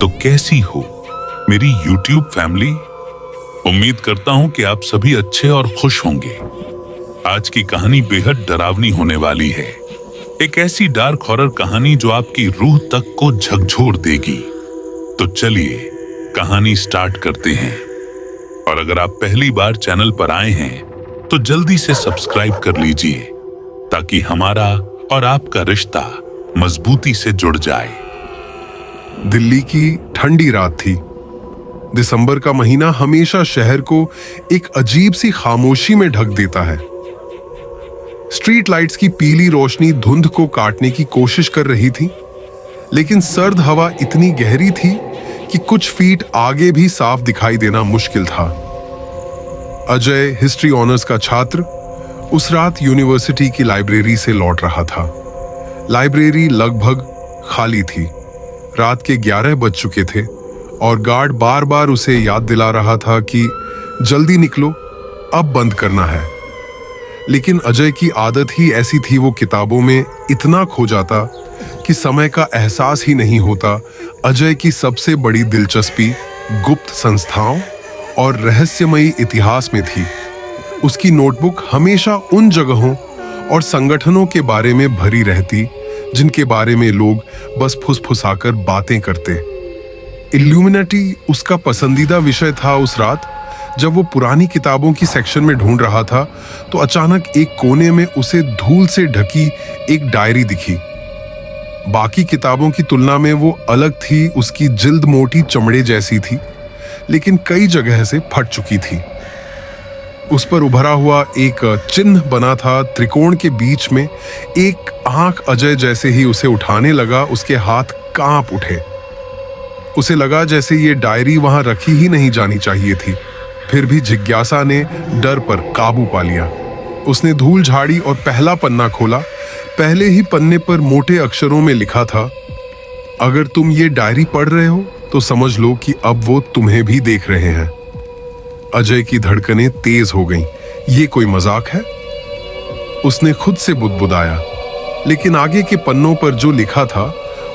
तो कैसी हो मेरी YouTube फैमिली। उम्मीद करता हूं कि आप सभी अच्छे और खुश होंगे। आज की कहानी बेहद डरावनी होने वाली है। एक ऐसी डार्क हॉरर कहानी जो आपकी रूह तक को झकझोर देगी। तो चलिए कहानी स्टार्ट करते हैं। और अगर आप पहली बार चैनल पर आए हैं तो जल्दी से सब्सक्राइब कर लीजिए ताकि हमारा और आपका रिश्ता मजबूती से जुड़ जाए। दिल्ली की ठंडी रात थी। दिसंबर का महीना हमेशा शहर को एक अजीब सी खामोशी में ढक देता है। स्ट्रीट लाइट्स की पीली रोशनी धुंध को काटने की कोशिश कर रही थी, लेकिन सर्द हवा इतनी गहरी थी कि कुछ फीट आगे भी साफ दिखाई देना मुश्किल था। अजय, हिस्ट्री ऑनर्स का छात्र, उस रात यूनिवर्सिटी की लाइब्रेरी से लौट रहा था। लाइब्रेरी लगभग खाली थी। रात के 11 बज चुके थे और गार्ड बार बार उसे याद दिला रहा था कि जल्दी निकलो, अब बंद करना है। लेकिन अजय की आदत ही ऐसी थी, वो किताबों में इतना खो जाता कि समय का एहसास ही नहीं होता। अजय की सबसे बड़ी दिलचस्पी गुप्त संस्थाओं और रहस्यमयी इतिहास में थी। उसकी नोटबुक हमेशा उन जगहों और संगठनों के बारे में भरी रहती जिनके बारे में लोग बस फुसफुसाकर बातें करते। इल्यूमिनेटी उसका पसंदीदा विषय था। उस रात जब वो पुरानी किताबों की सेक्शन में ढूंढ रहा था तो अचानक एक कोने में उसे धूल से ढकी एक डायरी दिखी। बाकी किताबों की तुलना में वो अलग थी। उसकी जिल्द मोटी चमड़े जैसी थी, लेकिन कई जगह से फट चुकी थी। उस पर उभरा हुआ एक चिन्ह बना था। त्रिकोण के बीच में एक आंख। अजय जैसे ही उसे उठाने लगा, उसके हाथ कांप उठे। उसे लगा जैसे ये डायरी वहां रखी ही नहीं जानी चाहिए थी। फिर भी जिज्ञासा ने डर पर काबू पा लिया। उसने धूल झाड़ी और पहला पन्ना खोला। पहले ही पन्ने पर मोटे अक्षरों में लिखा था, अगर तुम ये डायरी पढ़ रहे हो तो समझ लो कि अब वो तुम्हें भी देख रहे हैं। अजय की धड़कनें तेज हो गईं। ये कोई मजाक है? उसने खुद से बुदबुदाया। लेकिन आगे के पन्नों पर जो लिखा था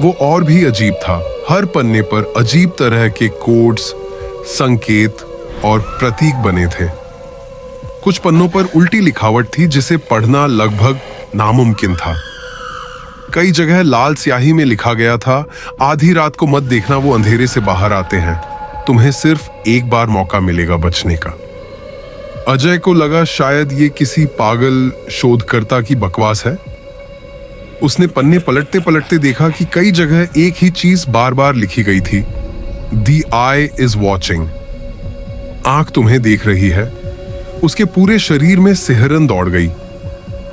वो और भी अजीब था। हर पन्ने पर अजीब तरह के कोड्स, संकेत और प्रतीक बने थे। कुछ पन्नों पर उल्टी लिखावट थी जिसे पढ़ना लगभग नामुमकिन था। कई जगह लाल स्याही में लिखा गया था, आधी रात को मत देखना, वो अंधेरे से बाहर आते हैं। तुम्हें सिर्फ एक बार मौका मिलेगा बचने का। अजय को लगा शायद ये किसी पागल शोधकर्ता की बकवास है। उसने पन्ने पलटते पलटते देखा कि कई जगह एक ही चीज बार बार लिखी गई थी, द आई इज वॉचिंग। आंख तुम्हें देख रही है। उसके पूरे शरीर में सिहरन दौड़ गई।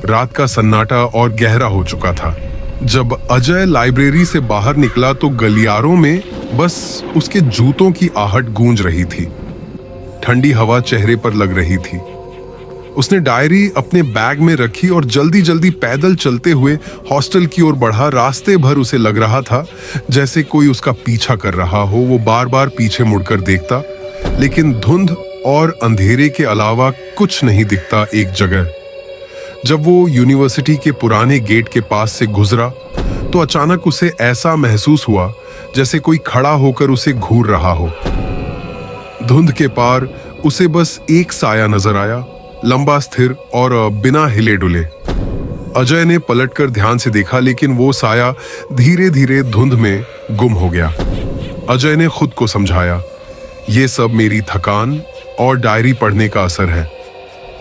रात का सन्नाटा और गहरा हो चुका था। जब अजय लाइब्रेरी से बाहर निकला तो गलियारों में बस उसके जूतों की आहट गूंज रही थी। ठंडी हवा चेहरे पर लग रही थी। उसने डायरी अपने बैग में रखी और जल्दी जल्दी पैदल चलते हुए हॉस्टल की ओर बढ़ा। रास्ते भर उसे लग रहा था जैसे कोई उसका पीछा कर रहा हो। वो बार बार पीछे मुड़कर देखता, लेकिन धुंध और अंधेरे के अलावा कुछ नहीं दिखता एक जगह। जब वो यूनिवर्सिटी के पुराने गेट के पास से गुजरा तो अचानक उसे ऐसा महसूस हुआ जैसे कोई खड़ा होकर उसे घूर रहा हो। धुंध के पार उसे बस एक साया नजर आया, लंबा, स्थिर और बिना हिले डुले। अजय ने पलटकर ध्यान से देखा, लेकिन वो साया धीरे धीरे धुंध में गुम हो गया। अजय ने खुद को समझाया, ये सब मेरी थकान और डायरी पढ़ने का असर है।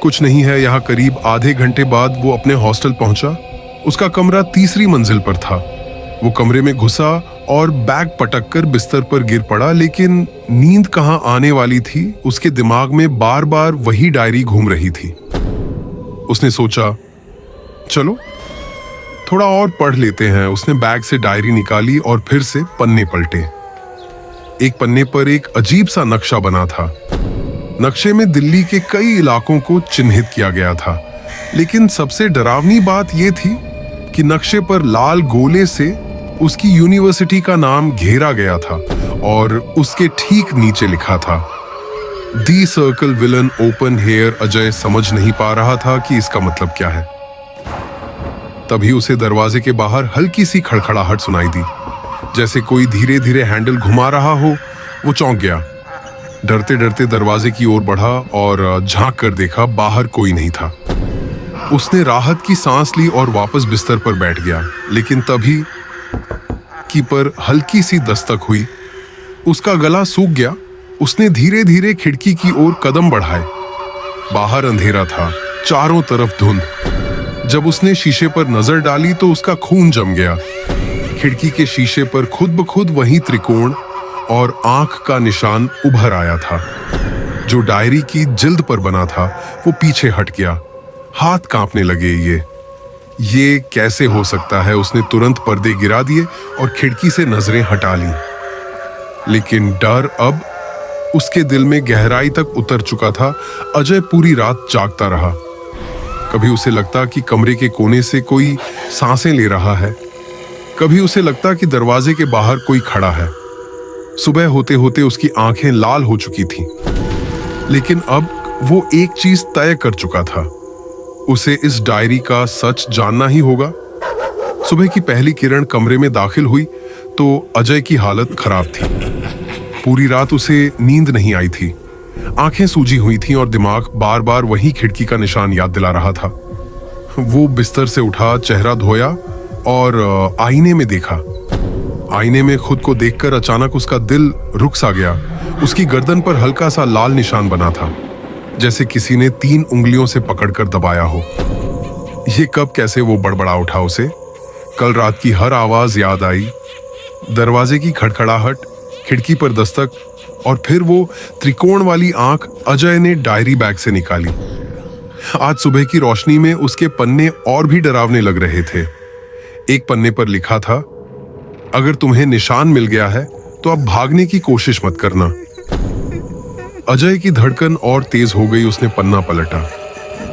कुछ नहीं है। यहाँ करीब आधे घंटे बाद वो अपने हॉस्टल पहुंचा। उसका कमरा तीसरी मंजिल पर था। वो कमरे में घुसा और बैग पटककर बिस्तर पर गिर पड़ा, लेकिन नींद कहाँ आने वाली थी। उसके दिमाग में बार बार वही डायरी घूम रही थी। उसने सोचा, चलो थोड़ा और पढ़ लेते हैं। उसने बैग से डायरी निकाली और फिर से पन्ने पलटे। एक पन्ने पर एक अजीब सा नक्शा बना था। नक्शे में दिल्ली के कई इलाकों को चिन्हित किया गया था, लेकिन सबसे डरावनी बात यह थी कि नक्शे पर लाल गोले से उसकी यूनिवर्सिटी का नाम घेरा गया था और उसके ठीक नीचे लिखा था, the circle will open here. Ajay समझ नहीं पा रहा था कि इसका मतलब क्या है। तभी उसे दरवाजे के बाहर हल्की सी खड़खड़ाहट सुनाई दी। जैसे कोई धीरे धीरे हैंडल घुमा रहा हो। वो चौंक गया, डरते डरते दरवाजे की ओर बढ़ा और झांक कर देखा, बाहर कोई नहीं था। उसने राहत की सांस ली और वापस बिस्तर पर बैठ गया। लेकिन तभी की पर हल्की सी दस्तक हुई। उसका गला सूख गया। उसने धीरे धीरे खिड़की की ओर कदम बढ़ाए। बाहर अंधेरा था, चारों तरफ धुंध। जब उसने शीशे पर नजर डाली तो उसका खून जम गया। खिड़की के शीशे पर खुद ब खुद वही त्रिकोण और आंख का निशान उभर आया था। जो डायरी की जिल्द पर बना था वो पीछे हट गया। हाथ कांपने लगे। ये कैसे हो सकता है? उसने तुरंत पर्दे गिरा दिए और खिड़की से नजरें हटा ली। लेकिन डर अब उसके दिल में गहराई तक उतर चुका था। अजय पूरी रात जागता रहा। कभी उसे लगता कि कमरे के कोने से कोई सांसें ले रहा है, कभी उसे लगता कि दरवाजे के बाहर कोई खड़ा है। सुबह होते होते उसकी आंखें लाल हो चुकी थीं। लेकिन अब वो एक चीज तय कर चुका था, उसे इस डायरी का सच जानना ही होगा। सुबह की पहली किरण कमरे में दाखिल हुई तो अजय की हालत खराब थी। पूरी रात उसे नींद नहीं आई थी। आंखें सूजी हुई थीं और दिमाग बार बार वही खिड़की का निशान याद दिला रहा था। वो बिस्तर से उठा, चेहरा धोया और आईने में देखा। आईने में खुद को देखकर अचानक उसका दिल रुक सा गया। उसकी गर्दन पर हल्का सा लाल निशान बना था, जैसे किसी ने 3 उंगलियों से पकड़कर दबाया हो। ये कब कैसे वो बड़बड़ा उठा। उसे कल रात की हर आवाज याद आई। दरवाजे की खड़खड़ाहट, खिड़की पर दस्तक और फिर वो त्रिकोण वाली आंख अजय ने डायरी बैग से निकाली। आज सुबह की रोशनी में उसके पन्ने और भी डरावने लग रहे थे। एक पन्ने पर लिखा था, अगर तुम्हें निशान मिल गया है तो अब भागने की कोशिश मत करना। अजय की धड़कन और तेज हो गई। उसने पन्ना पलटा।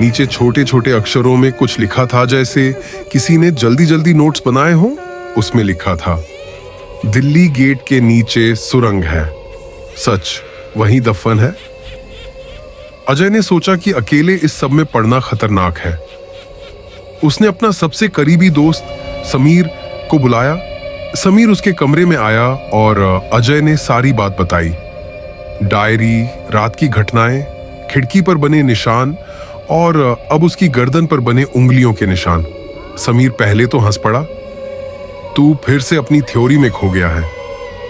नीचे छोटे छोटे अक्षरों में कुछ लिखा था, जैसे किसी ने जल्दी जल्दी नोट्स बनाए हों। उसमें लिखा था, दिल्ली गेट के नीचे सुरंग है, सच वही दफन है। अजय ने सोचा कि अकेले इस सब में पढ़ना खतरनाक है। उसने अपना सबसे करीबी दोस्त समीर को बुलाया। समीर उसके कमरे में आया और अजय ने सारी बात बताई। डायरी, रात की घटनाएं, खिड़की पर बने निशान और अब उसकी गर्दन पर बने उंगलियों के निशान। समीर पहले तो हंस पड़ा। तू फिर से अपनी थ्योरी में खो गया है,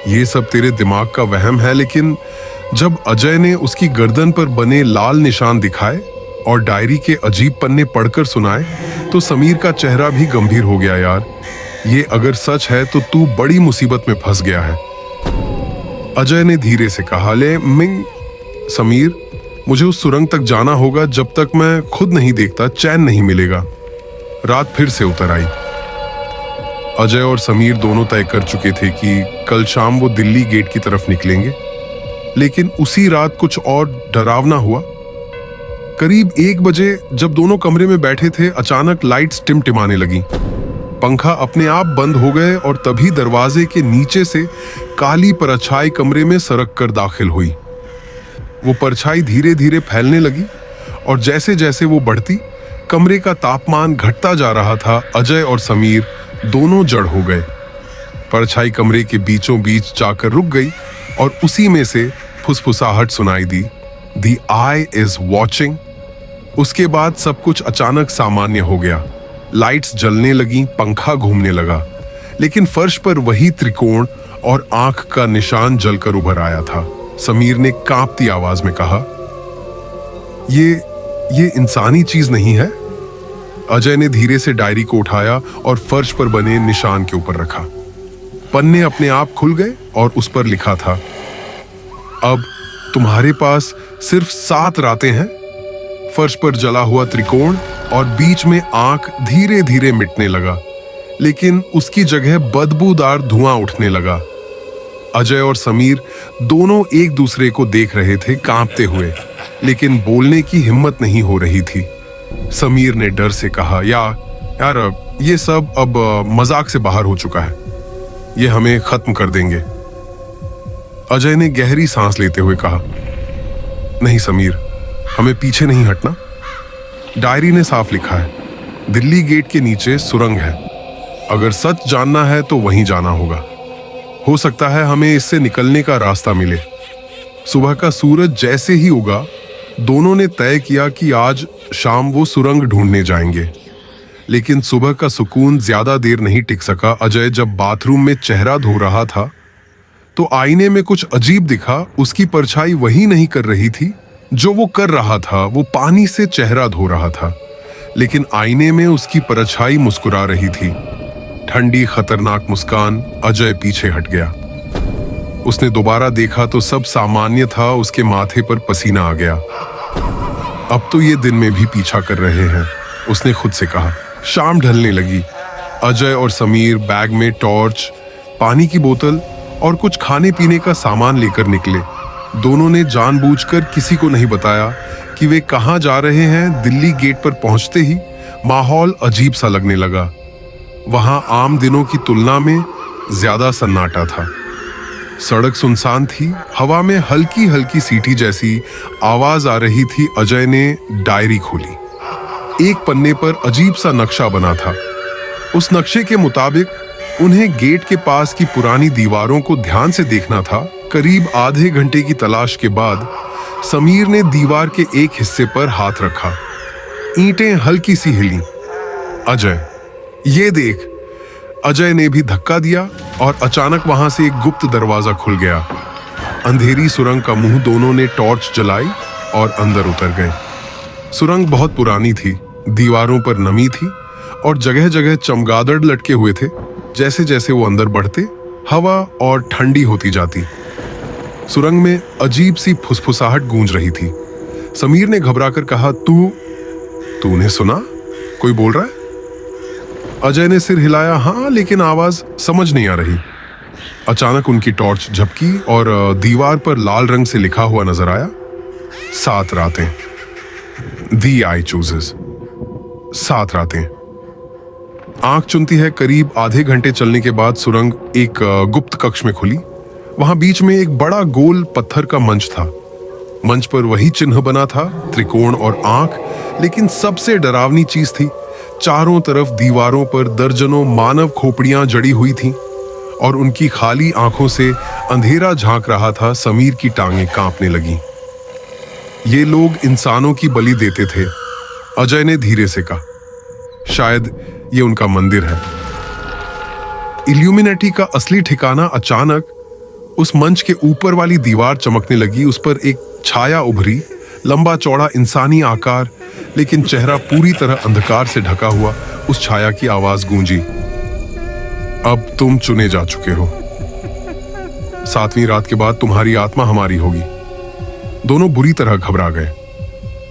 ये सब तेरे दिमाग का वहम है। लेकिन जब अजय ने उसकी गर्दन पर बने लाल निशान दिखाए और डायरी के अजीब पन्ने पढ़कर सुनाए तो समीर का चेहरा भी गंभीर हो गया। यार, ये अगर सच है तो तू बड़ी मुसीबत में फंस गया है। अजय ने धीरे से कहा, ले मिंग समीर, मुझे उस सुरंग तक जाना होगा। जब तक मैं खुद नहीं देखता चैन नहीं मिलेगा। रात फिर से उतर आई। अजय और समीर दोनों तय कर चुके थे कि कल शाम वो दिल्ली गेट की तरफ निकलेंगे। लेकिन उसी रात कुछ और डरावना हुआ। करीब 1 बजे जब दोनों कमरे में बैठे थे, अचानक लाइट्स टिमटिमाने लगी। पंखा अपने आप बंद हो गए और तभी दरवाजे के नीचे से काली परछाई कमरे में सरक कर दाखिल हुई। वो परछाई धीरे धीरे फैलने लगी और जैसे जैसे वो बढ़ती, कमरे का तापमान घटता जा रहा था। अजय और समीर दोनों जड़ हो गए। परछाई कमरे के बीचों बीच जाकर रुक गई और उसी में से फुसफुसाहट सुनाई दी, The eye is watching। उसके बाद सब कुछ अचानक सामान्य हो गया। लाइट्स जलने लगी, पंखा घूमने लगा, लेकिन फर्श पर वही त्रिकोण और आंख का निशान जलकर उभर आया था। समीर ने कांपती आवाज में कहा, ये इंसानी चीज नहीं है। अजय ने धीरे से डायरी को उठाया और फर्श पर बने निशान के ऊपर रखा। पन्ने अपने आप खुल गए और उस पर लिखा था, अब तुम्हारे पास सिर्फ 7 रातें हैं। फर्श पर जला हुआ त्रिकोण और बीच में आंख धीरे धीरे मिटने लगा, लेकिन उसकी जगह बदबूदार धुआं उठने लगा। अजय और समीर दोनों एक दूसरे को देख रहे थे, कांपते हुए, लेकिन बोलने की हिम्मत नहीं हो रही थी। समीर ने डर से कहा, यार ये सब अब मजाक से बाहर हो चुका है, ये हमें खत्म कर देंगे। अजय ने गहरी सांस लेते हुए कहा, नहीं समीर, हमें पीछे नहीं हटना। डायरी ने साफ लिखा है, दिल्ली गेट के नीचे सुरंग है। अगर सच जानना है तो वहीं जाना होगा। हो सकता है हमें इससे निकलने का रास्ता मिले। सुबह का सूरज जैसे ही उगा, दोनों ने तय किया कि आज शाम वो सुरंग ढूंढने जाएंगे। लेकिन सुबह का सुकून ज्यादा देर नहीं टिक सका। अजय जब बाथरूम में चेहरा धो रहा था तो आईने में कुछ अजीब दिखा। उसकी परछाई वही नहीं कर रही थी जो वो कर रहा था। वो पानी से चेहरा धो रहा था, लेकिन आईने में उसकी परछाई मुस्कुरा रही थी। ठंडी खतरनाक मुस्कान। अजय पीछे हट गया। उसने दोबारा देखा तो सब सामान्य था। उसके माथे पर पसीना आ गया। अब तो ये दिन में भी पीछा कर रहे हैं, उसने खुद से कहा। शाम ढलने लगी। अजय और समीर बैग में टॉर्च, पानी की बोतल और कुछ खाने पीने का सामान लेकर निकले। दोनों ने जानबूझकर किसी को नहीं बताया कि वे कहां जा रहे हैं। दिल्ली गेट पर पहुंचते ही माहौल अजीब सा लगने लगा। वहां आम दिनों की तुलना में ज्यादा सन्नाटा था। सड़क सुनसान थी। हवा में हल्की हल्की सीटी जैसी आवाज आ रही थी। अजय ने डायरी खोली। एक पन्ने पर अजीब सा नक्शा बना था। उस नक्शे के मुताबिक उन्हें गेट के पास की पुरानी दीवारों को ध्यान से देखना था। करीब आधे घंटे की तलाश के बाद समीर ने दीवार के एक हिस्से पर हाथ रखा। ईंटें हल्की सी हिली। अजय, ये देख। अजय ने भी धक्का दिया और अचानक वहां से एक गुप्त दरवाजा खुल गया। अंधेरी सुरंग का मुंह। दोनों ने टॉर्च जलाई और अंदर उतर गए। सुरंग बहुत पुरानी थी। दीवारों पर नमी थी और जगह जगह चमगादड़ लटके हुए थे। जैसे जैसे वो अंदर बढ़ते, हवा और ठंडी होती जाती। सुरंग में अजीब सी फुसफुसाहट गूंज रही थी। समीर ने घबराकर कहा, तूने सुना? कोई बोल रहा है? अजय ने सिर हिलाया। हाँ, लेकिन आवाज समझ नहीं आ रही। अचानक उनकी टॉर्च झपकी और दीवार पर लाल रंग से लिखा हुआ नजर आया, 7 रातें। दी आई चूजेस। 7 रातें। आंख चुनती है। करीब आधे घंटे चलने के बाद सुरंग एक गुप्त कक्ष में खुली। वहां बीच में एक बड़ा गोल पत्थर का मंच था। मंच पर वही चिन्ह बना था, त्रिकोण और आंख। लेकिन सबसे डरावनी चीज थी, चारों तरफ दीवारों पर दर्जनों मानव खोपड़ियां जड़ी हुई थीं और उनकी खाली आंखों से अंधेरा झांक रहा था। समीर की टांगें कांपने लगीं। ये लोग इंसानों की बलि देते थे। अजय ने धीरे से कहा, शायद ये उनका मंदिर है। इल्यूमिनेटी का असली ठिकाना। अचानक उस मंच के ऊपर वाली दीवार चमकने लगी। उस पर एक छाया उभरी, लंबा चौड़ा इंसानी आकार, लेकिन चेहरा पूरी तरह अंधकार से ढका हुआ। उस छाया की आवाज गूंजी, अब तुम चुने जा चुके हो। 7वीं रात के बाद तुम्हारी आत्मा हमारी होगी। दोनों बुरी तरह घबरा गए।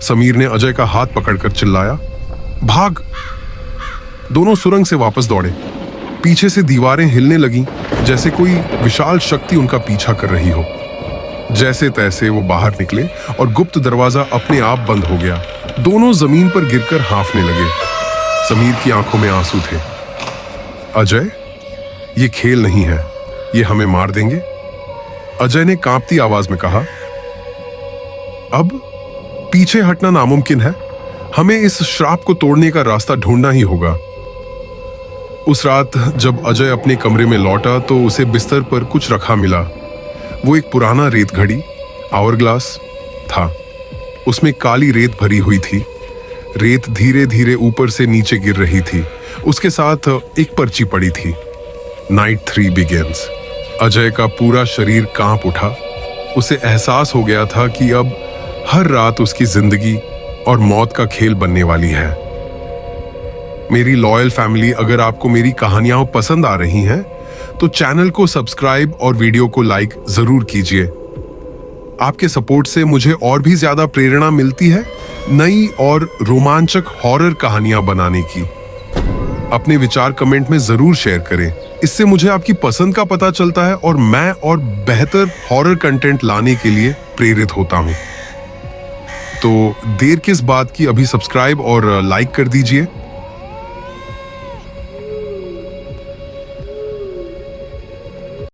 समीर ने अजय का हाथ पकड़कर चिल्लाया, भाग। दोनों सुरंग से वापस दौड़े। पीछे से दीवारें हिलने लगीं, जैसे कोई विशाल शक्ति उनका पीछा कर रही हो। जैसे तैसे वो बाहर निकले और गुप्त दरवाजा अपने आप बंद हो गया। दोनों जमीन पर गिरकर हांफने लगे। समीर की आंखों में आंसू थे। अजय, ये खेल नहीं है, ये हमें मार देंगे। अजय ने कांपती आवाज में कहा, अब पीछे हटना नामुमकिन है। हमें इस श्राप को तोड़ने का रास्ता ढूंढना ही होगा। उस रात जब अजय अपने कमरे में लौटा तो उसे बिस्तर पर कुछ रखा मिला। वो एक पुराना रेत घड़ी, आवर ग्लास था। उसमें काली रेत भरी हुई थी। रेत धीरे धीरे ऊपर से नीचे गिर रही थी। उसके साथ एक पर्ची पड़ी थी, नाइट 3 बिगिंस। अजय का पूरा शरीर कांप उठा। उसे एहसास हो गया था कि अब हर रात उसकी जिंदगी और मौत का खेल बनने वाली है। मेरी लॉयल फैमिली, अगर आपको मेरी कहानियां पसंद आ रही हैं तो चैनल को सब्सक्राइब और वीडियो को लाइक जरूर कीजिए। आपके सपोर्ट से मुझे और भी ज्यादा प्रेरणा मिलती है नई और रोमांचक हॉरर कहानियां बनाने की। अपने विचार कमेंट में जरूर शेयर करें। इससे मुझे आपकी पसंद का पता चलता है और मैं और बेहतर हॉरर कंटेंट लाने के लिए प्रेरित होता हूं। तो देर किस बात की, अभी सब्सक्राइब और लाइक कर दीजिए।